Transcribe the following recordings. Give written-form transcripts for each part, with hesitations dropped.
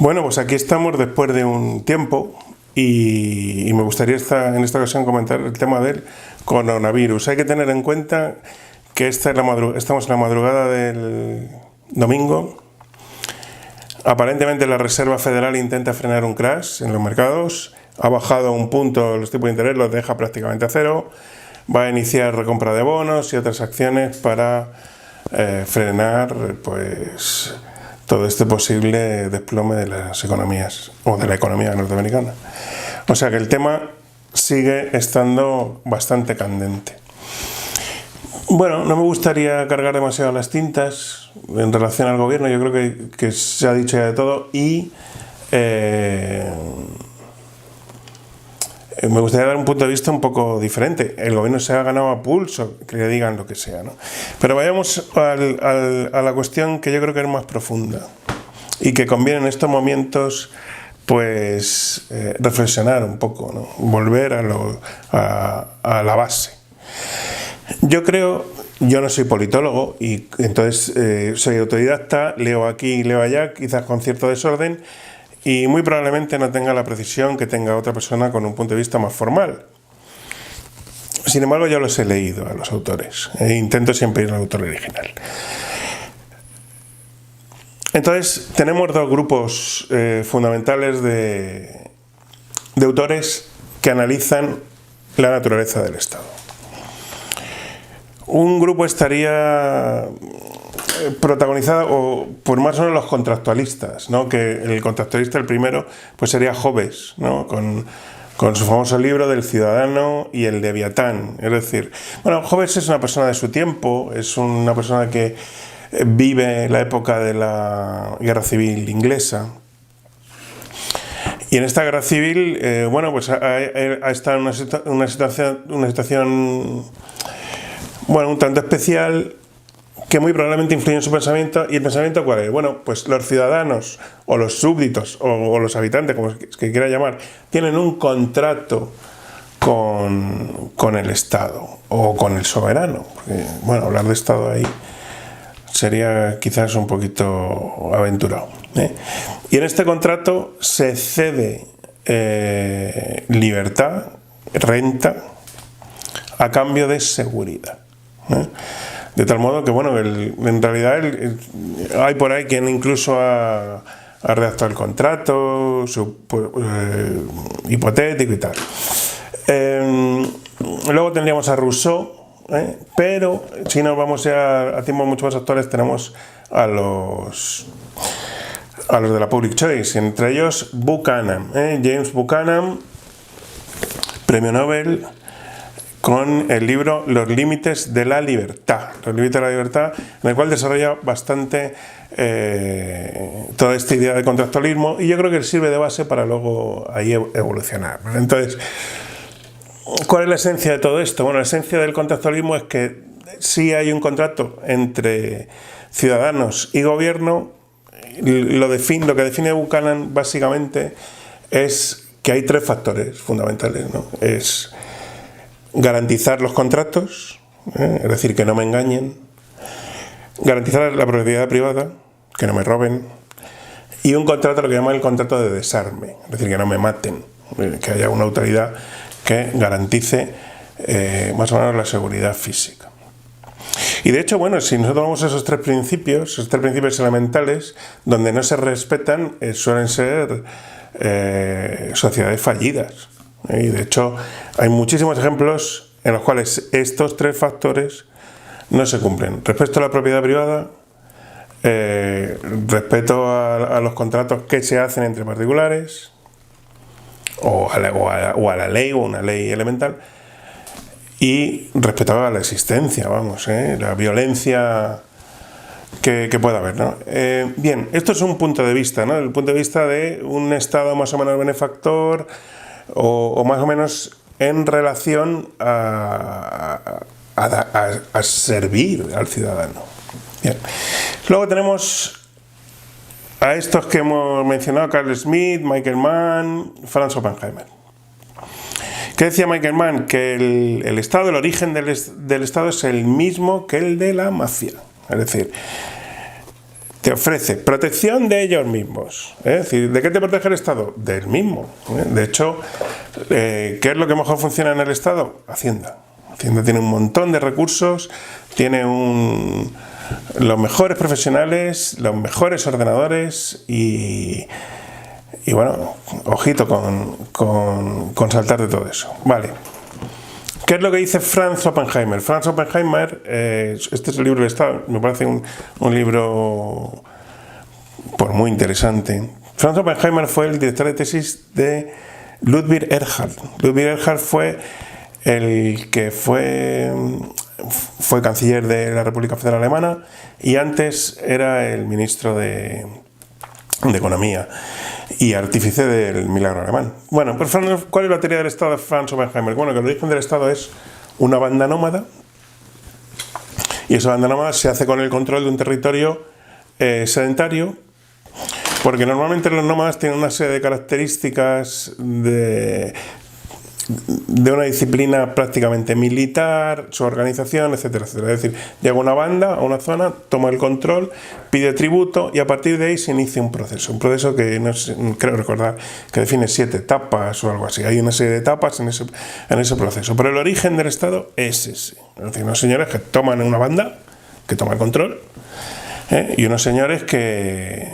Bueno, pues aquí estamos después de un tiempo y me gustaría en esta ocasión comentar el tema del coronavirus. Hay que tener en cuenta que estamos en la madrugada del domingo. Aparentemente la Reserva Federal intenta frenar un crash en los mercados. Ha bajado a un punto los tipos de interés, los deja prácticamente a cero. Va a iniciar recompra de bonos y otras acciones para frenar pues todo este posible desplome de las economías o de la economía norteamericana. O sea que el tema sigue estando bastante candente. Bueno, no me gustaría cargar demasiado las tintas en relación al gobierno. Yo creo que se ha dicho ya de todo y me gustaría dar un punto de vista un poco diferente. El gobierno se ha ganado a pulso, que le digan lo que sea, ¿no? Pero vayamos a la cuestión que yo creo que es más profunda y que conviene en estos momentos pues reflexionar un poco, ¿no? Volver a la base. Yo no soy politólogo y entonces soy autodidacta, leo aquí y leo allá, quizás con cierto desorden, y muy probablemente no tenga la precisión que tenga otra persona con un punto de vista más formal. Sin embargo, yo los he leído a los autores e intento siempre ir al autor original. Entonces, tenemos dos grupos fundamentales de autores que analizan la naturaleza del Estado. Un grupo estaría protagonizado por más o menos los contractualistas, ¿no? Que el contractualista, el primero, pues sería Hobbes, ¿no? Con su famoso libro del Ciudadano y el Leviatán. Es decir, bueno, Hobbes es una persona de su tiempo, es una persona que vive la época de la Guerra Civil Inglesa. Y en esta guerra civil, bueno, pues ha estado en una situación bueno, un tanto especial, que muy probablemente influye en su pensamiento. ¿Y el pensamiento cuál es? Bueno, pues los ciudadanos, o los súbditos, o los habitantes, como se quiera llamar, tienen un contrato con el Estado, o con el soberano. Porque, bueno, hablar de Estado ahí sería quizás un poquito aventurado, ¿eh? Y en este contrato se cede libertad, renta, a cambio de seguridad, ¿eh? De tal modo que, bueno, en realidad hay por ahí quien incluso ha redactado el contrato, hipotético y tal. Luego tendríamos a Rousseau, pero si nos vamos a tiempos mucho más actuales, tenemos a los de la Public Choice, entre ellos Buchanan, James Buchanan, premio Nobel, con el libro Los límites de la libertad. Los límites de la libertad, en el cual desarrolla bastante toda esta idea de contractualismo, y yo creo que sirve de base para luego ahí evolucionar. Entonces, ¿cuál es la esencia de todo esto? Bueno, la esencia del contractualismo es que sí hay un contrato entre ciudadanos y gobierno. Lo que define Buchanan básicamente es que hay tres factores fundamentales, ¿no? Es garantizar los contratos, es decir, que no me engañen, garantizar la propiedad privada, que no me roben, y un contrato, lo que llaman el contrato de desarme, es decir, que no me maten, que haya una autoridad que garantice más o menos la seguridad física. Y de hecho, bueno, si nosotros vemos esos tres principios elementales, donde no se respetan, suelen ser sociedades fallidas. Y de hecho hay muchísimos ejemplos en los cuales estos tres factores no se cumplen. Respeto a la propiedad privada, respeto a los contratos que se hacen entre particulares, o a la ley, o una ley elemental, y respeto a la existencia, la violencia que pueda haber, ¿no? Bien, esto es un punto de vista, ¿no? El punto de vista de un Estado más o menos benefactor, o más o menos en relación a servir al ciudadano. Bien. Luego tenemos a estos que hemos mencionado: Carl Schmitt, Michael Mann, Franz Oppenheimer. ¿Qué decía Michael Mann? Que el Estado, el origen del Estado es el mismo que el de la mafia. Es decir, te ofrece protección de ellos mismos. Es decir, ¿de qué te protege el Estado? Del mismo. De hecho, ¿qué es lo que mejor funciona en el Estado? Hacienda. Hacienda tiene un montón de recursos, tiene los mejores profesionales, los mejores ordenadores y bueno, ojito con saltar de todo eso. Vale. ¿Qué es lo que dice Franz Oppenheimer? Franz Oppenheimer, este es el libro del Estado, me parece un libro muy interesante. Franz Oppenheimer fue el director de tesis de Ludwig Erhard. Ludwig Erhard fue el que fue canciller de la República Federal Alemana y antes era el ministro de Economía y artífice del milagro alemán. Bueno, pues ¿cuál es la teoría del Estado de Franz Oppenheimer? Bueno, que el origen del Estado es una banda nómada y esa banda nómada se hace con el control de un territorio sedentario, porque normalmente los nómadas tienen una serie de características de una disciplina prácticamente militar, su organización, etcétera, etcétera. Es decir, llega una banda a una zona, toma el control, pide tributo y a partir de ahí se inicia un proceso que no sé, creo recordar que define 7 etapas o algo así. Hay una serie de etapas en ese proceso, pero el origen del Estado es ese. Es decir, unos señores que toman una banda, que toma el control, y unos señores que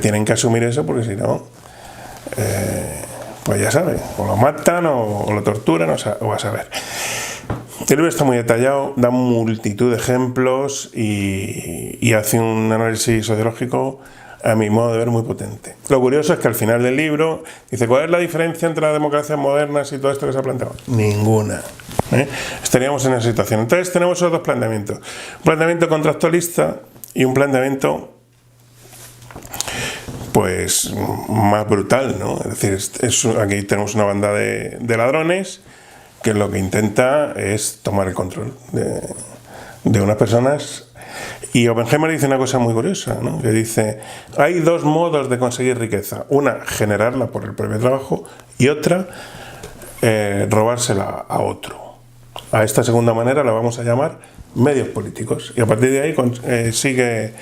tienen que asumir eso porque si no... pues ya saben, o lo matan o lo torturan o a saber. El libro está muy detallado, da multitud de ejemplos y hace un análisis sociológico, a mi modo de ver, muy potente. Lo curioso es que al final del libro dice, ¿cuál es la diferencia entre las democracias modernas y todo esto que se ha planteado? Ninguna. Estaríamos en esa situación. Entonces tenemos esos dos planteamientos. Un planteamiento contractualista y un planteamiento pues más brutal, ¿no? Es decir, aquí tenemos una banda de ladrones que lo que intenta es tomar el control de unas personas. Y Oppenheimer dice una cosa muy curiosa, ¿no? Que dice, hay dos modos de conseguir riqueza. Una, generarla por el propio trabajo y otra, robársela a otro. A esta segunda manera la vamos a llamar medios políticos. Y a partir de ahí sigue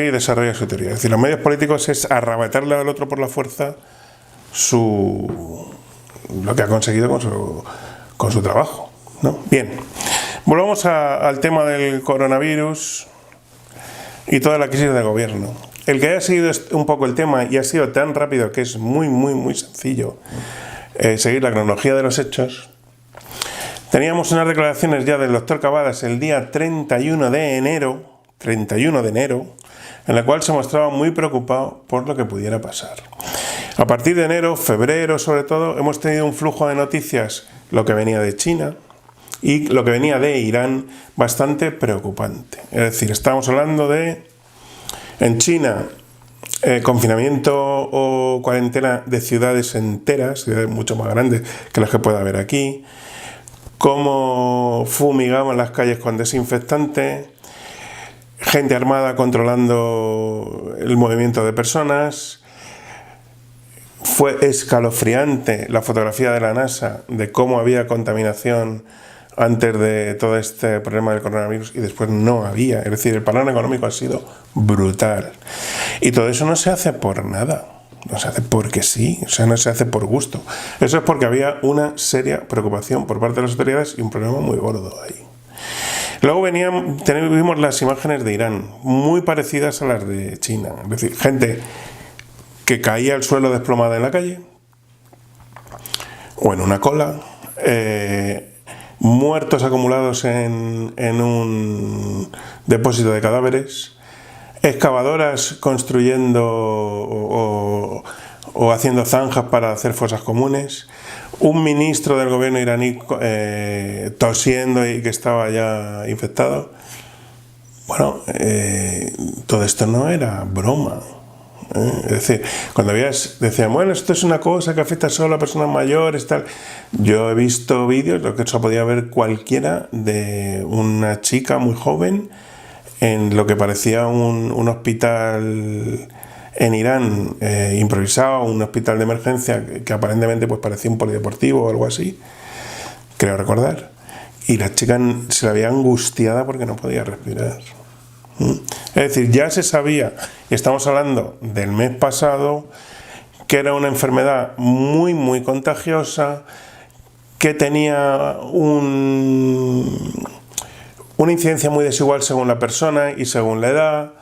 y desarrolla su teoría. Es decir, los medios políticos es arrebatarle al otro por la fuerza lo que ha conseguido con su trabajo, ¿no? Bien, volvamos al tema del coronavirus y toda la crisis de gobierno. El que haya seguido un poco el tema y ha sido tan rápido que es muy, muy, muy sencillo seguir la cronología de los hechos. Teníamos unas declaraciones ya del doctor Cavadas el día 31 de enero, en la cual se mostraba muy preocupado por lo que pudiera pasar. A partir de enero, febrero sobre todo, hemos tenido un flujo de noticias, lo que venía de China y lo que venía de Irán, bastante preocupante. Es decir, estamos hablando de, en China, confinamiento o cuarentena de ciudades enteras, ciudades mucho más grandes que las que pueda haber aquí, cómo fumigamos las calles con desinfectante, gente armada controlando el movimiento de personas. Fue escalofriante la fotografía de la NASA de cómo había contaminación antes de todo este problema del coronavirus y después no había. Es decir, el panorama económico ha sido brutal. Y todo eso no se hace por nada. No se hace porque sí, o sea, no se hace por gusto. Eso es porque había una seria preocupación por parte de las autoridades y un problema muy gordo ahí. Luego vimos las imágenes de Irán, muy parecidas a las de China. Es decir, gente que caía al suelo desplomada en la calle o en una cola, muertos acumulados en un depósito de cadáveres, excavadoras construyendo o haciendo zanjas para hacer fosas comunes, un ministro del gobierno iraní tosiendo y que estaba ya infectado. Bueno, todo esto no era broma. Es decir, cuando decían, bueno, esto es una cosa que afecta solo a personas mayores, tal. Yo he visto vídeos, lo que eso podía ver cualquiera, de una chica muy joven en lo que parecía un hospital en Irán improvisado, un hospital de emergencia que aparentemente pues parecía un polideportivo o algo así, creo recordar. Y la chica se la veía angustiada porque no podía respirar. Es decir, ya se sabía, y estamos hablando del mes pasado, que era una enfermedad muy, muy contagiosa, que tenía una incidencia muy desigual según la persona y según la edad,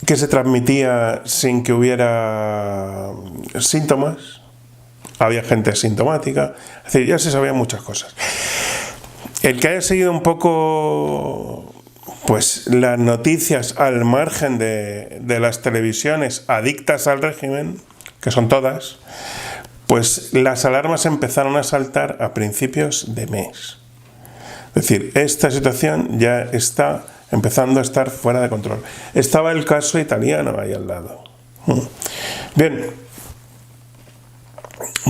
que se transmitía sin que hubiera síntomas, había gente asintomática, es decir, ya se sabían muchas cosas. El que haya seguido un poco pues las noticias al margen de las televisiones adictas al régimen, que son todas, pues las alarmas empezaron a saltar a principios de mes. Es decir, esta situación ya está empezando a estar fuera de control. Estaba el caso italiano ahí al lado. Bien,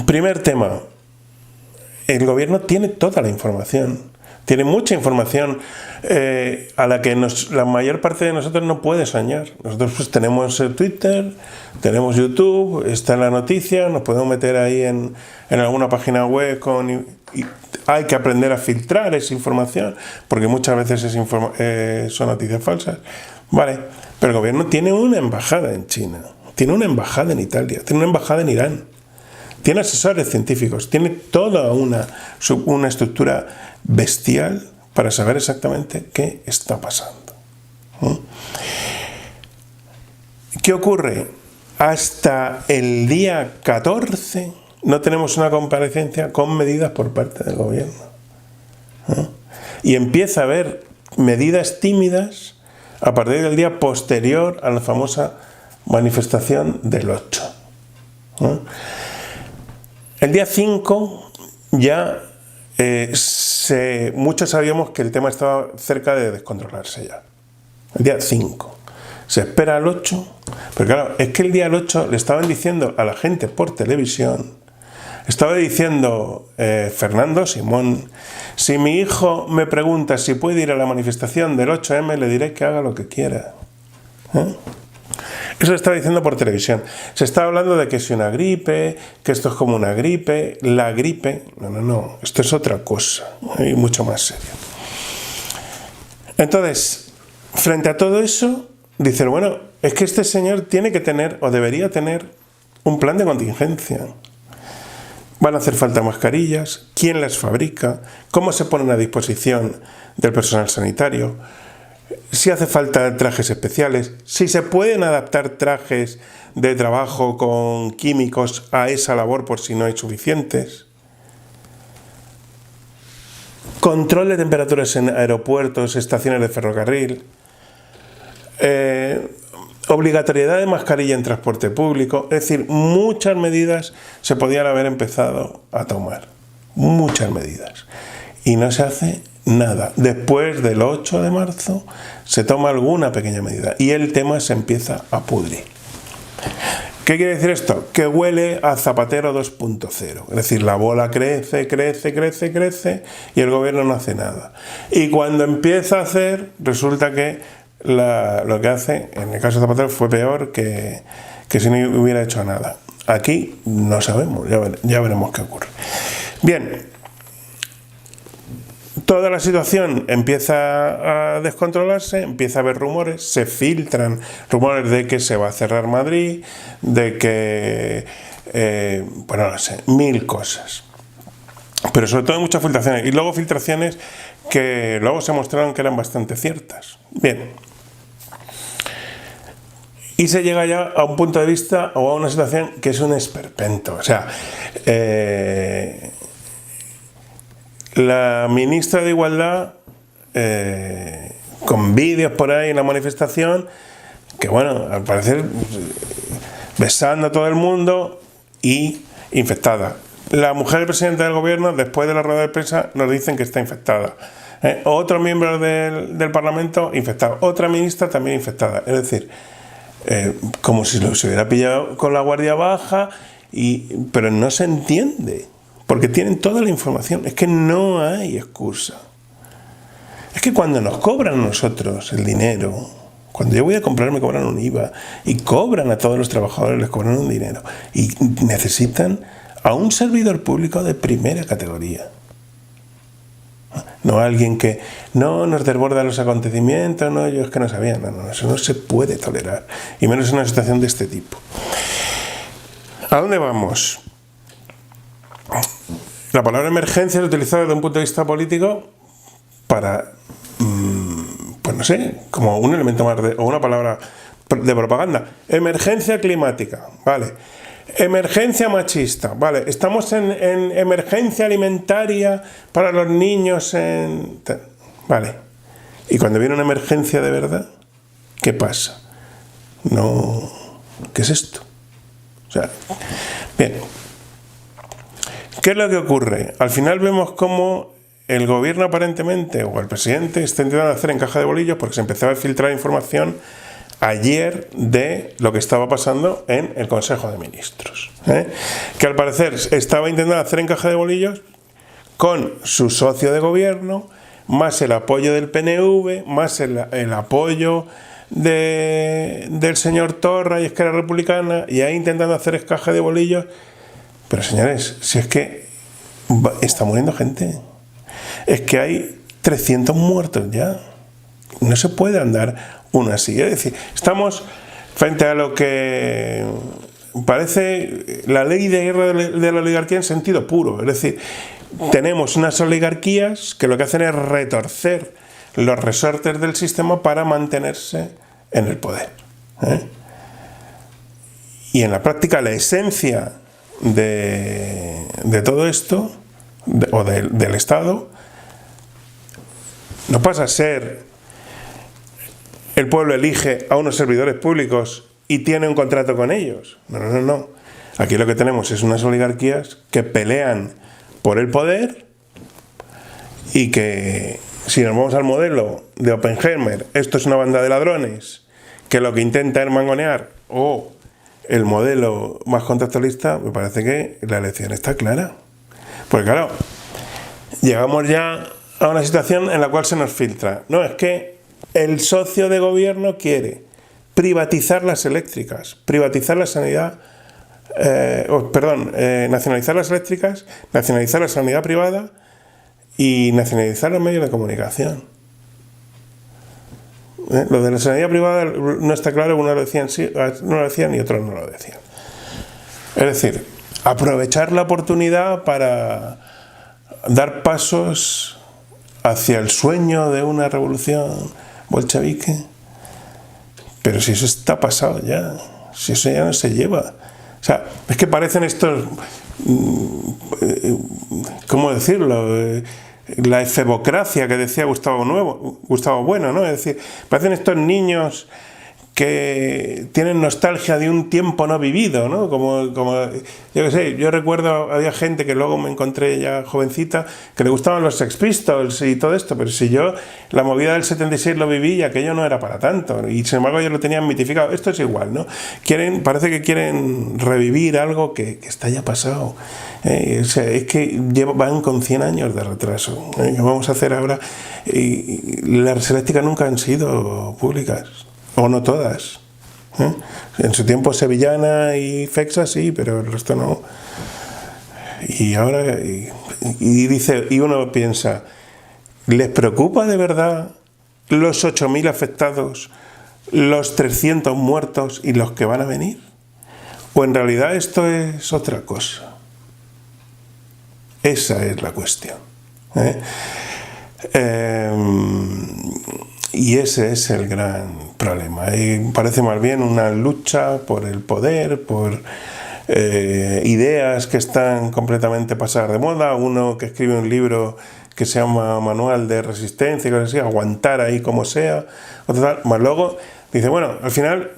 primer tema. El gobierno tiene toda la información. Tiene mucha información a la que la mayor parte de nosotros no puede soñar. Nosotros pues tenemos Twitter, tenemos YouTube, está en la noticia, nos podemos meter ahí en alguna página web y hay que aprender a filtrar esa información, porque muchas veces son noticias falsas. Vale, pero el gobierno tiene una embajada en China, tiene una embajada en Italia, tiene una embajada en Irán, tiene asesores científicos, tiene toda una estructura bestial para saber exactamente qué está pasando. ¿Qué ocurre? Hasta el día 14 no tenemos una comparecencia con medidas por parte del gobierno. Y empieza a haber medidas tímidas a partir del día posterior a la famosa manifestación del 8. El día 5 ya muchos sabíamos que el tema estaba cerca de descontrolarse ya. El día 5. Se espera al 8, pero claro, es que el día 8 le estaban diciendo a la gente por televisión, estaba diciendo Fernando Simón, si mi hijo me pregunta si puede ir a la manifestación del 8M, le diré que haga lo que quiera. Eso lo estaba diciendo por televisión. Se estaba hablando de que si una gripe, que esto es como una gripe, la gripe. No, esto es otra cosa y mucho más serio. Entonces, frente a todo eso, dicen, bueno, es que este señor tiene que tener, o debería tener, un plan de contingencia. Van a hacer falta mascarillas, quién las fabrica, cómo se ponen a disposición del personal sanitario, si hace falta trajes especiales, si se pueden adaptar trajes de trabajo con químicos a esa labor por si no hay suficientes. Control de temperaturas en aeropuertos, estaciones de ferrocarril. Obligatoriedad de mascarilla en transporte público. Es decir, muchas medidas se podían haber empezado a tomar. Muchas medidas. Y no se hace nada. Después del 8 de marzo se toma alguna pequeña medida y el tema se empieza a pudrir. ¿Qué quiere decir esto? Que huele a Zapatero 2.0. Es decir, la bola crece y el gobierno no hace nada. Y cuando empieza a hacer, resulta que lo que hace, en el caso de Zapatero, fue peor que si no hubiera hecho nada. Aquí no sabemos, ya veremos qué ocurre. Bien. Toda la situación empieza a descontrolarse, empieza a haber rumores, se filtran rumores de que se va a cerrar Madrid, de que, bueno, no sé, mil cosas. Pero sobre todo hay muchas filtraciones. Y luego filtraciones que luego se mostraron que eran bastante ciertas. Bien. Y se llega ya a un punto de vista o a una situación que es un esperpento. O sea, la ministra de Igualdad, con vídeos por ahí en la manifestación, que bueno, al parecer besando a todo el mundo y infectada. La mujer del presidente del gobierno, después de la rueda de prensa, nos dicen que está infectada. Otro miembro del Parlamento infectado. Otra ministra también infectada. Es decir, como si se hubiera pillado con la guardia baja, pero no se entiende. Porque tienen toda la información. Es que no hay excusa. Es que cuando nos cobran a nosotros el dinero, cuando yo voy a comprar me cobran un IVA y cobran a todos los trabajadores, les cobran un dinero y necesitan a un servidor público de primera categoría. no alguien que no nos desborda los acontecimientos, no, yo es que no sabía, no, eso no se puede tolerar, y menos en una situación de este tipo. ¿A dónde vamos? La palabra emergencia es utilizada desde un punto de vista político para, pues no sé, como un elemento más o una palabra de propaganda. Emergencia climática, vale. Emergencia machista, vale. Estamos en emergencia alimentaria para los niños, vale. Y cuando viene una emergencia de verdad, ¿qué pasa? No, ¿qué es esto? O sea, bien. ¿Qué es lo que ocurre? Al final vemos cómo el gobierno aparentemente, o el presidente, está intentando hacer en caja de bolillos porque se empezaba a filtrar información ayer de lo que estaba pasando en el Consejo de Ministros. Que al parecer estaba intentando hacer en caja de bolillos con su socio de gobierno, más el apoyo del PNV, más el apoyo del señor Torra y Esquerra Republicana, y ahí intentando hacer caja de bolillos. Pero señores, si es que está muriendo gente, es que hay 300 muertos ya, no se puede andar uno así. Es decir, estamos frente a lo que parece la ley de guerra de la oligarquía en sentido puro. Es decir, tenemos unas oligarquías que lo que hacen es retorcer los resortes del sistema para mantenerse en el poder. Y en la práctica la esencia de todo esto, o del Estado, no pasa a ser el pueblo elige a unos servidores públicos y tiene un contrato con ellos. No. Aquí lo que tenemos es unas oligarquías que pelean por el poder y que, si nos vamos al modelo de Oppenheimer, esto es una banda de ladrones que lo que intenta es mangonear, o el modelo más contractualista, me parece que la elección está clara. Porque claro, llegamos ya a una situación en la cual se nos filtra. No, es que el socio de gobierno quiere privatizar las eléctricas, privatizar la sanidad, nacionalizar las eléctricas, nacionalizar la sanidad privada y nacionalizar los medios de comunicación. Lo de la sanidad privada no está claro, unos lo decían sí, no lo decían y otros no lo decían. Es decir, aprovechar la oportunidad para dar pasos hacia el sueño de una revolución bolchevique. Pero si eso está pasado ya, si eso ya no se lleva. O sea, es que parecen estos, ¿cómo decirlo? La efebocracia que decía Gustavo Bueno, ¿no? Es decir, parecen estos niños que tienen nostalgia de un tiempo no vivido, ¿no? Como yo qué sé, yo recuerdo, había gente que luego me encontré ya jovencita, que le gustaban los Sex Pistols y todo esto, pero si yo la movida del 76 lo viví y aquello no era para tanto, y sin embargo ellos lo tenían mitificado. Esto es igual, ¿no? Parece que quieren revivir algo que está ya pasado. O sea, es que van con 100 años de retraso. ¿Qué vamos a hacer ahora? Las eléctricas nunca han sido públicas. O no todas. En su tiempo Sevillana y Fexa sí, pero el resto no. Y ahora, y uno piensa, ¿les preocupa de verdad los 8.000 afectados, los 300 muertos y los que van a venir? ¿O en realidad esto es otra cosa? Esa es la cuestión. Y ese es el gran problema. Parece más bien una lucha por el poder, por ideas que están completamente pasadas de moda. Uno que escribe un libro que se llama Manual de Resistencia, que así, aguantar ahí como sea. Más luego dice, bueno, al final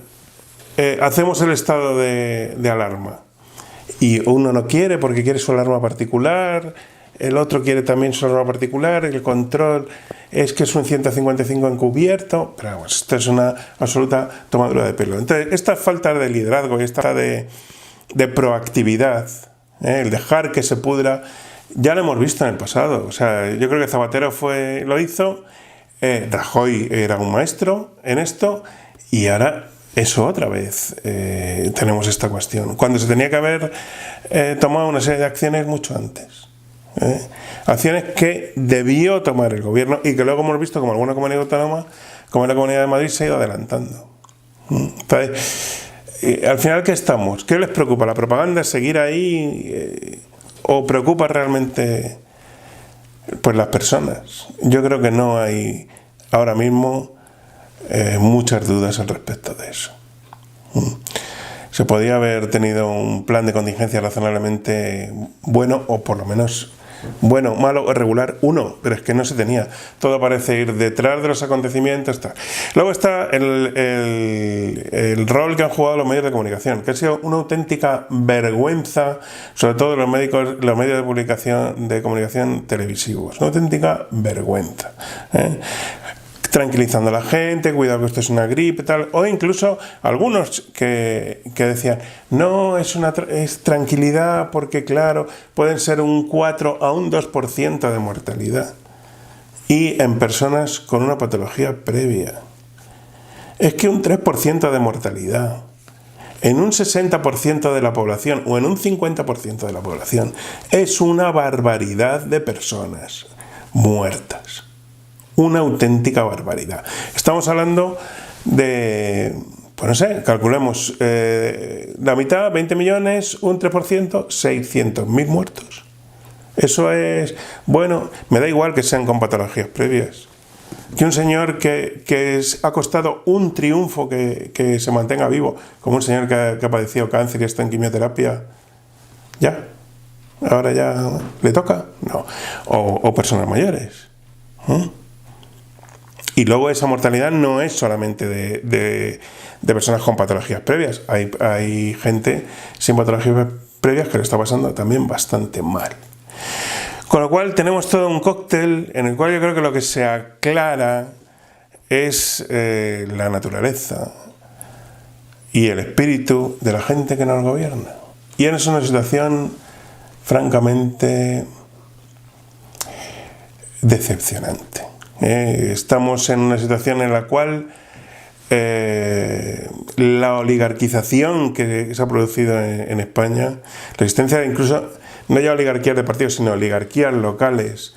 hacemos el estado de alarma. Y uno no quiere porque quiere su alarma particular, el otro quiere también su alarma particular, el control es que es un 155 encubierto, pero vamos, esto es una absoluta tomadura de pelo. Entonces, esta falta de liderazgo y esta de proactividad, el dejar que se pudra, ya lo hemos visto en el pasado. O sea, yo creo que Zapatero lo hizo, Rajoy era un maestro en esto, y ahora eso otra vez tenemos esta cuestión, cuando se tenía que haber tomado una serie de acciones mucho antes. Acciones que debió tomar el gobierno y que luego hemos visto como alguna comunidad autónoma, como la Comunidad de Madrid, se ha ido adelantando. Entonces, al final, ¿qué estamos? ¿Qué les preocupa? ¿La propaganda? ¿Seguir ahí? ¿O preocupa realmente pues las personas? Yo creo que no hay ahora mismo muchas dudas al respecto de eso. Se podía haber tenido un plan de contingencia razonablemente bueno, o por lo menos bueno, malo o regular, uno, pero es que no se tenía. Todo parece ir detrás de los acontecimientos. Luego está el rol que han jugado los medios de comunicación, que ha sido una auténtica vergüenza, sobre todo los medios de comunicación televisivos. Una auténtica vergüenza. Tranquilizando a la gente, cuidado que esto es una gripe, tal, o incluso algunos que decían, no, es tranquilidad porque claro, pueden ser un 4 a un 2% de mortalidad, y en personas con una patología previa. Es que un 3% de mortalidad en un 60% de la población o en un 50% de la población es una barbaridad de personas muertas. Una auténtica barbaridad. Estamos hablando de, pues no sé, calculemos, la mitad, 20 millones, un 3%, 600.000 muertos. Eso es, bueno, me da igual que sean con patologías previas. Que un señor que ha costado un triunfo que se mantenga vivo, como un señor que ha padecido cáncer y está en quimioterapia, ya, ahora ya le toca, no, o personas mayores. Y luego esa mortalidad no es solamente de personas con patologías previas. Hay gente sin patologías previas que lo está pasando también bastante mal. Con lo cual tenemos todo un cóctel en el cual yo creo que lo que se aclara es la naturaleza y el espíritu de la gente que nos gobierna. Y es una situación francamente decepcionante. Estamos en una situación en la cual la oligarquización que se ha producido en España, la existencia incluso, no ya oligarquías de partidos, sino oligarquías locales,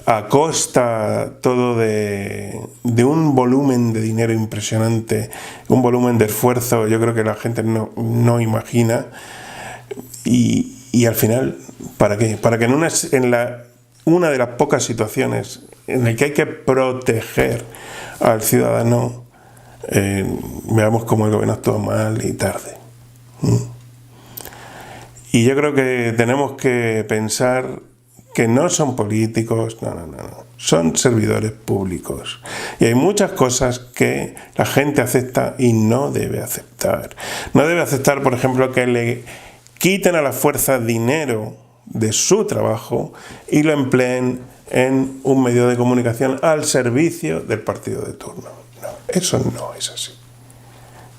a costa todo de un volumen de dinero impresionante, un volumen de esfuerzo, yo creo que la gente no imagina, y al final, ¿para qué? Para que una de las pocas situaciones en la que hay que proteger al ciudadano, veamos cómo el gobierno actúa mal y tarde. Y yo creo que tenemos que pensar que no son políticos, no, son servidores públicos. Y hay muchas cosas que la gente acepta y no debe aceptar. No debe aceptar, por ejemplo, que le quiten a la fuerza dinero de su trabajo y lo empleen en un medio de comunicación al servicio del partido de turno. No, eso no es así.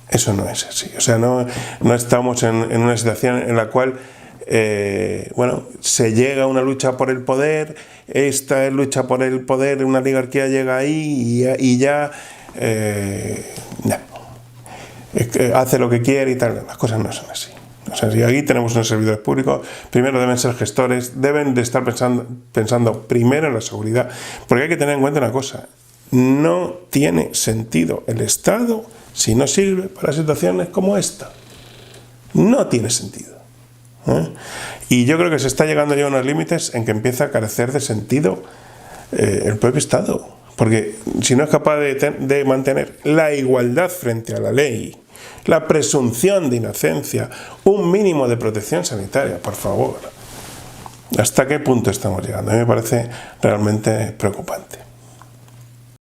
Eso no es así. O sea, no estamos en una situación en la cual se llega a una lucha por el poder, esta es lucha por el poder, una oligarquía llega ahí y ya hace lo que quiere y tal. Las cosas no son así. O sea, si aquí tenemos unos servidores públicos, primero deben ser gestores, deben de estar pensando primero en la seguridad, porque hay que tener en cuenta una cosa: no tiene sentido el Estado si no sirve para situaciones como esta. No tiene sentido. Y yo creo que se está llegando ya a unos límites en que empieza a carecer de sentido el propio Estado, porque si no es capaz de mantener la igualdad frente a la ley, la presunción de inocencia, un mínimo de protección sanitaria, por favor, ¿hasta qué punto estamos llegando? A mí me parece realmente preocupante.